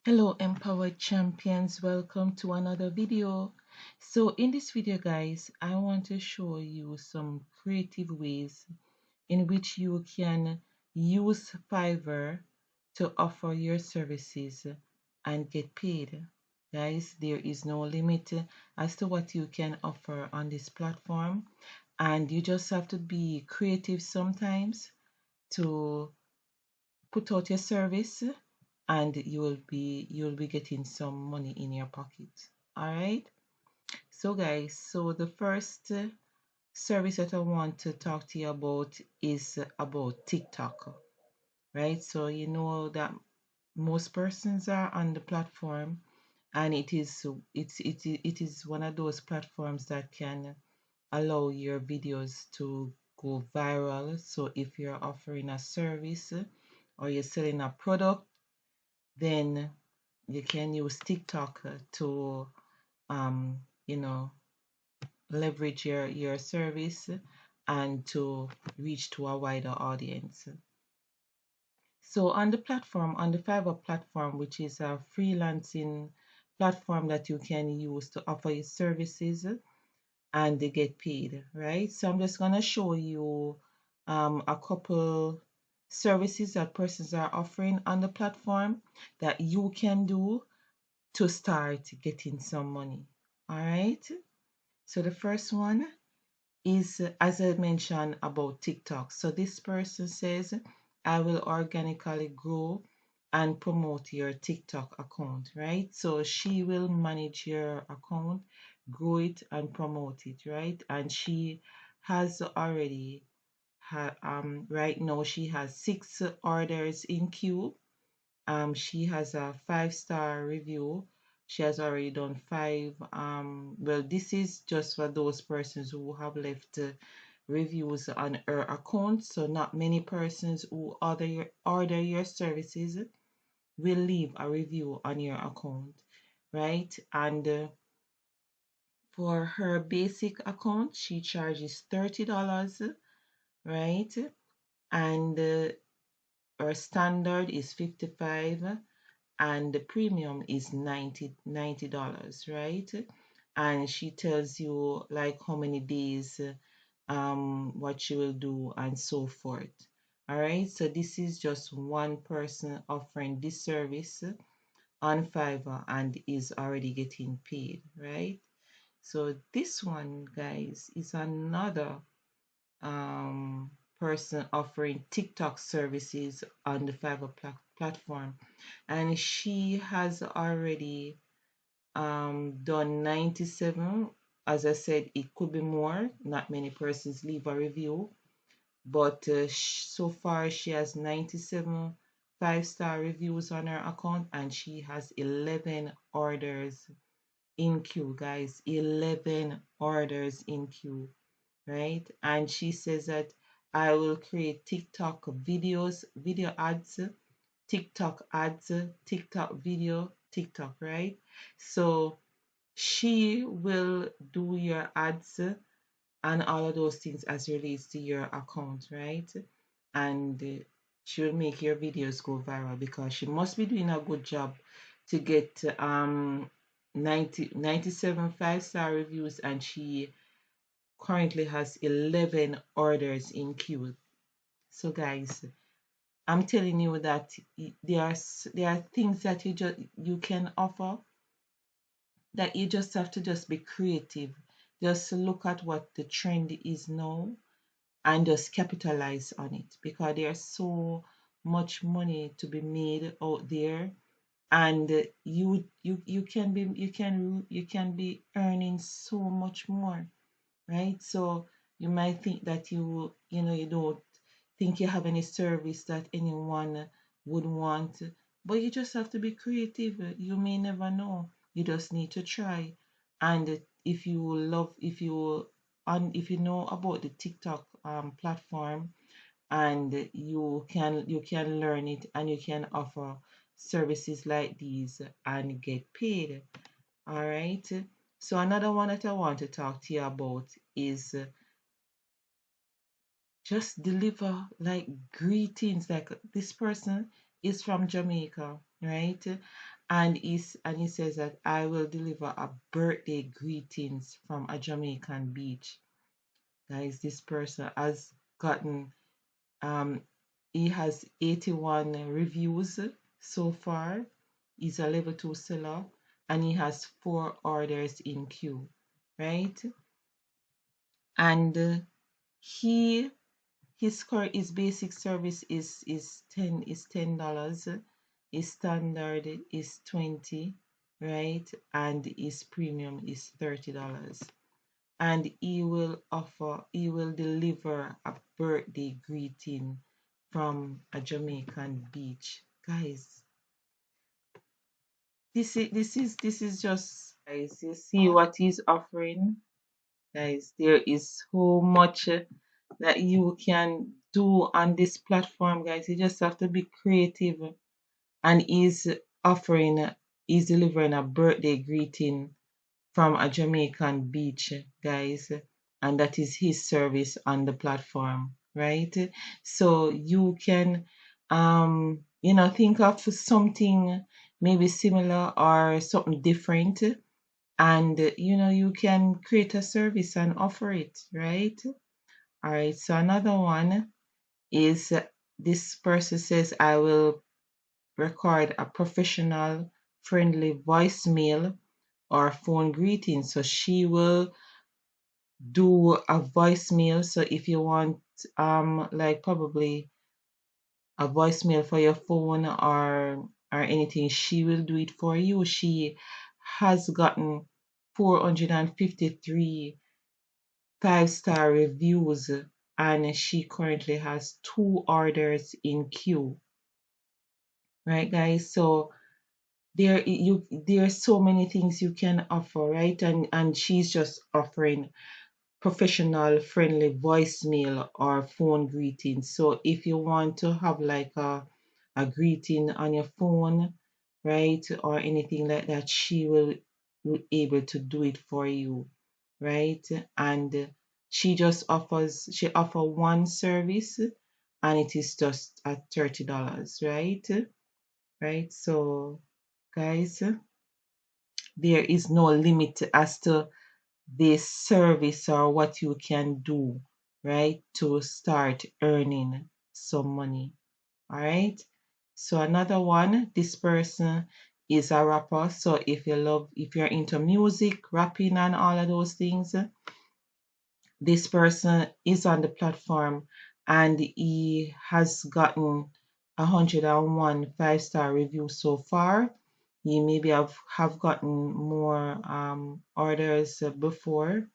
Hello empowered champions, welcome to another video. So in this video guys, I want to show you some creative ways in which you can use Fiverr to offer your services and get paid. Guys, there is no limit as to what you can offer on this platform, and you just have to be creative sometimes to put out your service, and you'll be getting some money in your pocket. All right. So guys, so the first service that I want to talk to you about is about TikTok, right? So you know that most persons are on the platform, and it is one of those platforms that can allow your videos to go viral. So if you're offering a service or you're selling a product, then you can use TikTok to um, you know leverage your service and to reach to a wider audience. So on the platform, on the Fiverr platform, which is a freelancing platform that you can use to offer your services and they get paid, right? So I'm just gonna show you a couple services that persons are offering on the platform that you can do to start getting some money. All right. So the first one is, as I mentioned, about TikTok. So this person says, I will organically grow and promote your TikTok account, right? So she will manage your account, grow it and promote it, right? And she has already right now she has 6 orders in queue. She has a 5-star review. She has already done five. Well, this is just for those persons who have left reviews on her account. So not many persons who order your services will leave a review on your account, right? And for her basic account, she charges $30, right? And her standard is 55, and the premium is $90, right? And she tells you like how many days, what she will do and so forth. All right, so this is just one person offering this service on Fiverr and is already getting paid, right? So this one, guys, is another person offering TikTok services on the Fiverr platform, and she has already done 97. As I said, it could be more. Not many persons leave a review, but so far she has 97 5-star reviews on her account, and she has 11 orders in queue, guys. 11 orders in queue, right? And she says that I will create TikTok videos, video ads, TikTok ads, TikTok video, TikTok, right? So she will do your ads and all of those things as relates to your account, right? And she will make your videos go viral because she must be doing a good job to get 97 5-star reviews, and she currently has 11 orders in queue. So guys, I'm telling you that there are things that you can offer, that you just have to just be creative. Just look at what the trend is now and just capitalize on it, because there's so much money to be made out there, and you can be earning so much more, right? So you might think that you don't think you have any service that anyone would want, but you just have to be creative. You may never know. You just need to try. And if you know about the TikTok platform, and you can learn it, and you can offer services like these and get paid. All right. So another one that I want to talk to you about is just deliver like greetings. Like this person is from Jamaica, right? And he says that I will deliver a birthday greetings from a Jamaican beach. Guys, this person has gotten um he has 81 reviews so far. He's a level 2 seller and he has 4 orders in queue, right? And he his basic service is $10. His standard is 20, right? And his premium is $30. And he will deliver a birthday greeting from a Jamaican beach. Guys, this is just, guys, you see what he's offering. Guys, there is so much that you can do on this platform, guys. You just have to be creative. And he's delivering a birthday greeting from a Jamaican beach, guys, and that is his service on the platform, right? So you can, think of something maybe similar or something different, and you can create a service and offer it, right? All right. So another one is this person says, I will record a professional, friendly voicemail or phone greeting. So she will do a voicemail. So if you want like probably a voicemail for your phone or anything, she will do it for you. She has gotten 453 5-star reviews and she currently has 2 orders in queue. Right, guys? So there are so many things you can offer, right? And she's just offering professional friendly voicemail or phone greetings. So if you want to have like a greeting on your phone, right, or anything like that, she will able to do it for you, right? And she offer one service and it is just at $30, right? Right? So guys, there is no limit as to this service or what you can do, right, to start earning some money. All right. So another one, this person is a rapper. So if you're into music, rapping, and all of those things, this person is on the platform and he has gotten 101 5-star reviews so far. He maybe have gotten more orders before,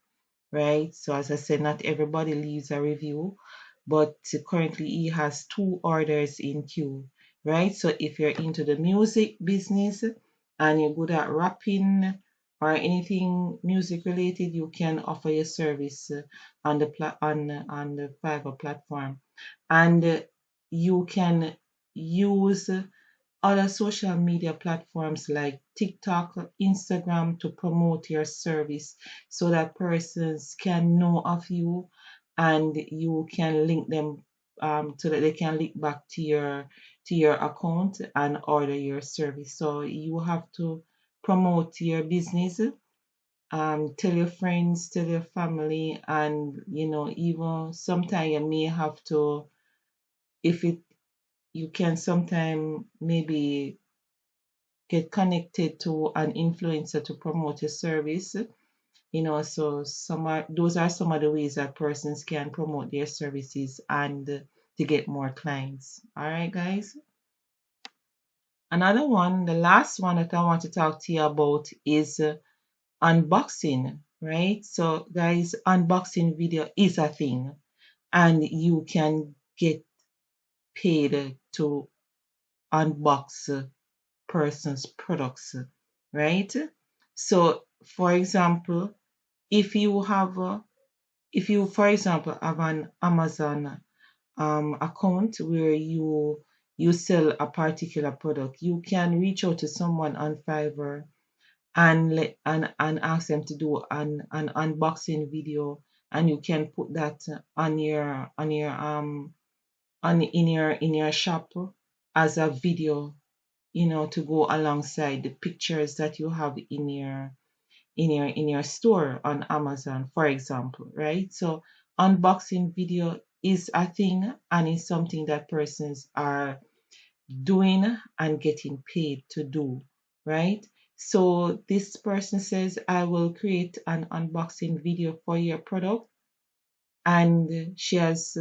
right? So as I said, not everybody leaves a review, but currently he has 2 orders in queue, right? So if you're into the music business and you're good at rapping or anything music related, you can offer your service on the Fiverr platform, and you can use other social media platforms like TikTok, Instagram to promote your service so that persons can know of you and you can link them so that they can link back to your account and order your service. So you have to promote your business, tell your friends, tell your family, and even sometimes you may have to, if it you can sometime maybe get connected to an influencer to promote your service. So those are some of the ways that persons can promote their services and to get more clients. All right, guys. Another one, the last one that I want to talk to you about is unboxing, right? So guys, unboxing video is a thing and you can get paid to unbox person's products, right? So, for example, if you have, for example, have an Amazon account where you sell a particular product, you can reach out to someone on Fiverr and ask them to do an unboxing video, and you can put that on your in your shop as a video, to go alongside the pictures that you have in your store on Amazon, for example, right? So unboxing video is a thing, and is something that persons are doing and getting paid to do, right? So this person says, I will create an unboxing video for your product, and she has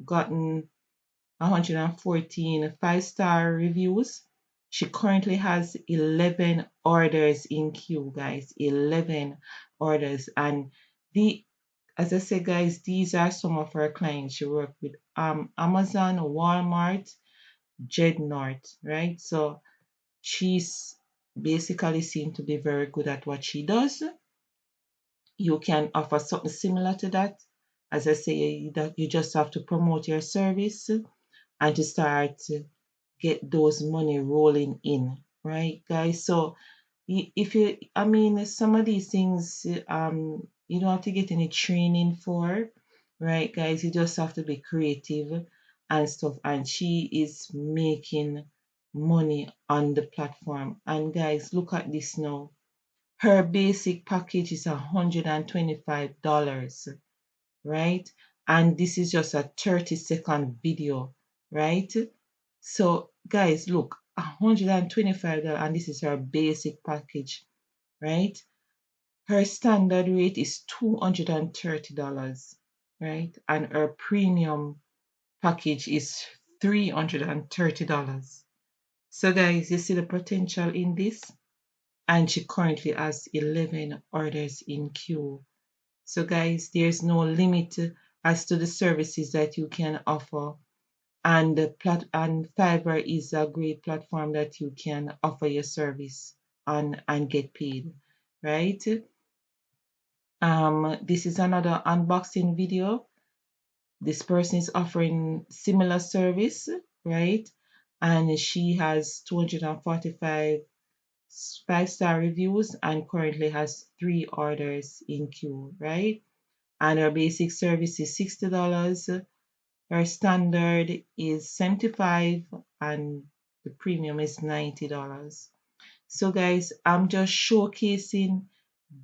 gotten 114 five-star reviews. She currently has 11 orders in queue, guys. 11 orders. And the as I said, guys, these are some of her clients. She worked with Amazon, Walmart, Jed North, right? So she's basically seen to be very good at what she does. You can offer something similar to that. As I say, that you just have to promote your service and to start to get those money rolling in, right, guys? So if you, I mean, some of these things, you don't have to get any training for, right, guys? You just have to be creative and stuff. And she is making money on the platform. And guys, look at this now. Her basic package is $125, right? And this is just a 30-second video, right? So guys, look, $125, and this is her basic package, right? Her standard rate is $230, right? And her premium package is $330. So guys, you see the potential in this? And she currently has 11 orders in queue. So guys, there's no limit as to the services that you can offer. And Fiverr is a great platform that you can offer your service on and get paid, right? This is another unboxing video. This person is offering similar service, right? And she has 245 five-star reviews and currently has 3 orders in queue, right? And her basic service is $60. Her standard is 75, and the premium is $90. So guys, I'm just showcasing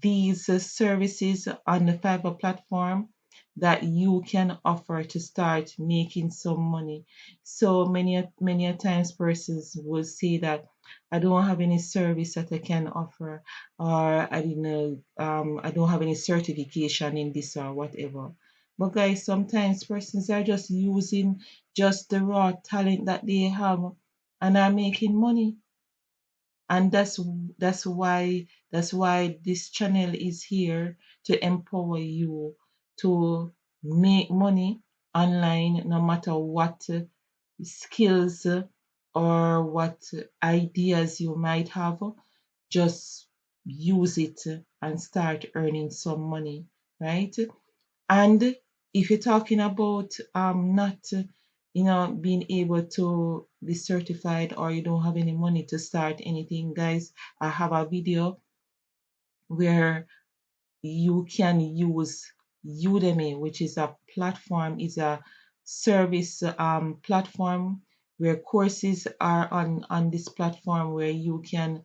these services on the Fiverr platform that you can offer to start making some money. So many a times persons will say that I don't have any service that I can offer, or I don't have any certification in this or whatever. But guys, sometimes persons are just using just the raw talent that they have and are making money. And that's why this channel is here to empower you to make money online, no matter what skills or what ideas you might have. Just use it and start earning some money, right? And if you're talking about not being able to be certified, or you don't have any money to start anything, guys, I have a video where you can use Udemy, which is a service platform, where courses are on this platform, where you can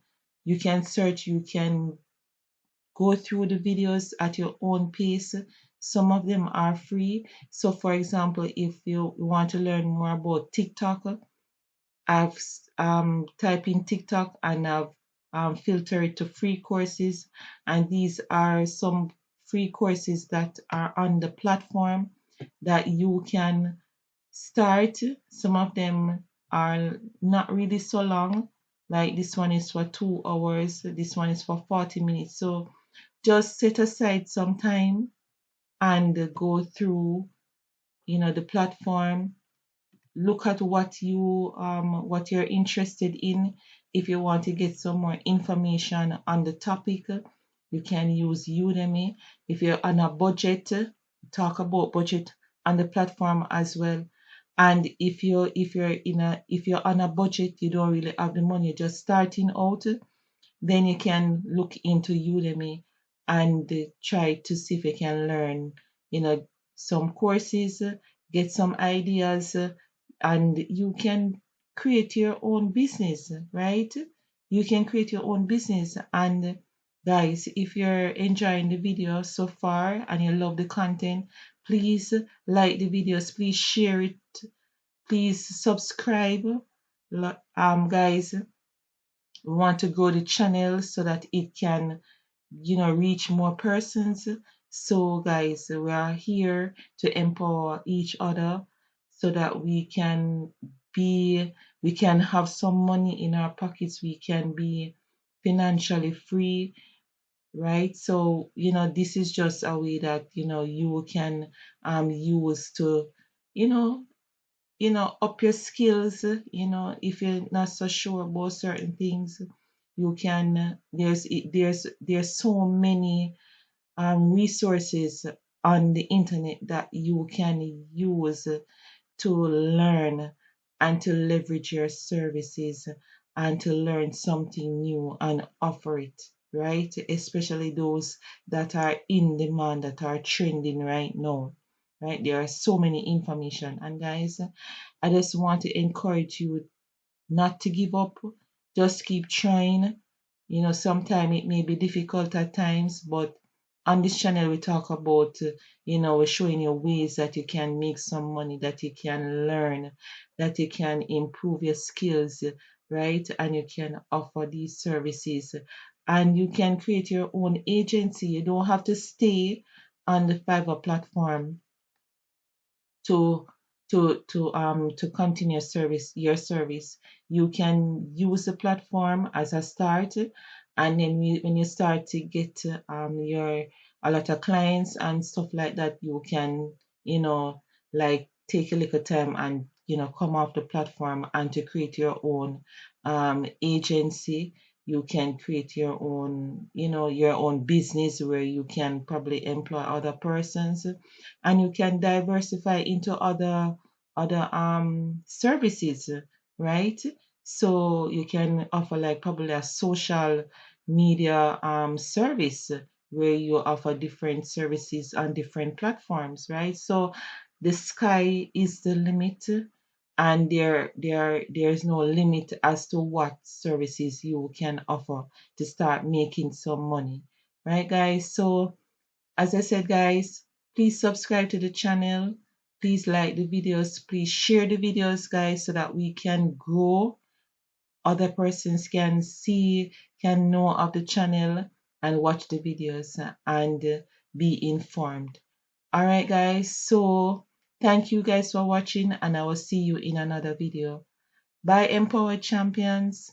search, you can go through the videos at your own pace. Some of them are free. So, for example, if you want to learn more about TikTok, I've typed in TikTok and I've filtered it to free courses. And these are some free courses that are on the platform that you can start. Some of them are not really so long. Like this one is for 2 hours, this one is for 40 minutes. So just set aside some time and go through the platform. Look at what you're interested in. If you want to get some more information on the topic, you can use Udemy. If you're on a budget, talk about budget on the platform as well. And if you're on a budget, you don't really have the money, just starting out, then you can look into Udemy and try to see if you can learn, some courses, get some ideas, and you can create your own business, right? You can create your own business. And guys, if you're enjoying the video so far and you love the content, please like the videos, please share it, please subscribe. Guys, we want to grow the channel so that it can, reach more persons. So guys, we are here to empower each other so that be we can have some money in our pockets, we can be financially free, right? So this is just a way that you can use to you know up your skills. If you're not so sure about certain things, you can there's so many resources on the internet that you can use to learn and to leverage your services and to learn something new and offer it, right? Especially those that are in demand, that are trending right now, right? There are so many information. And guys, I just want to encourage you not to give up. Just keep trying. Sometimes it may be difficult at times, but on this channel we talk about, we're showing you ways that you can make some money, that you can learn, that you can improve your skills, right? And you can offer these services. And you can create your own agency. You don't have to stay on the Fiverr platform to to continue your service. You can use the platform as a start, and then when you start to get your a lot of clients and stuff like that, you can like take a little time and come off the platform and to create your own agency. You can create your own your own business where you can probably employ other persons, and you can diversify into other services, right? So you can offer like probably a social media service where you offer different services on different platforms, right? So the sky is the limit, and there's no limit as to what services you can offer to start making some money, right guys? So as I said, guys, please subscribe to the channel. Please like the videos. Please share the videos, guys, so that we can grow. Other persons can see, can know of the channel and watch the videos and be informed. All right, guys. So thank you guys for watching, and I will see you in another video. Bye, Empowered Champions.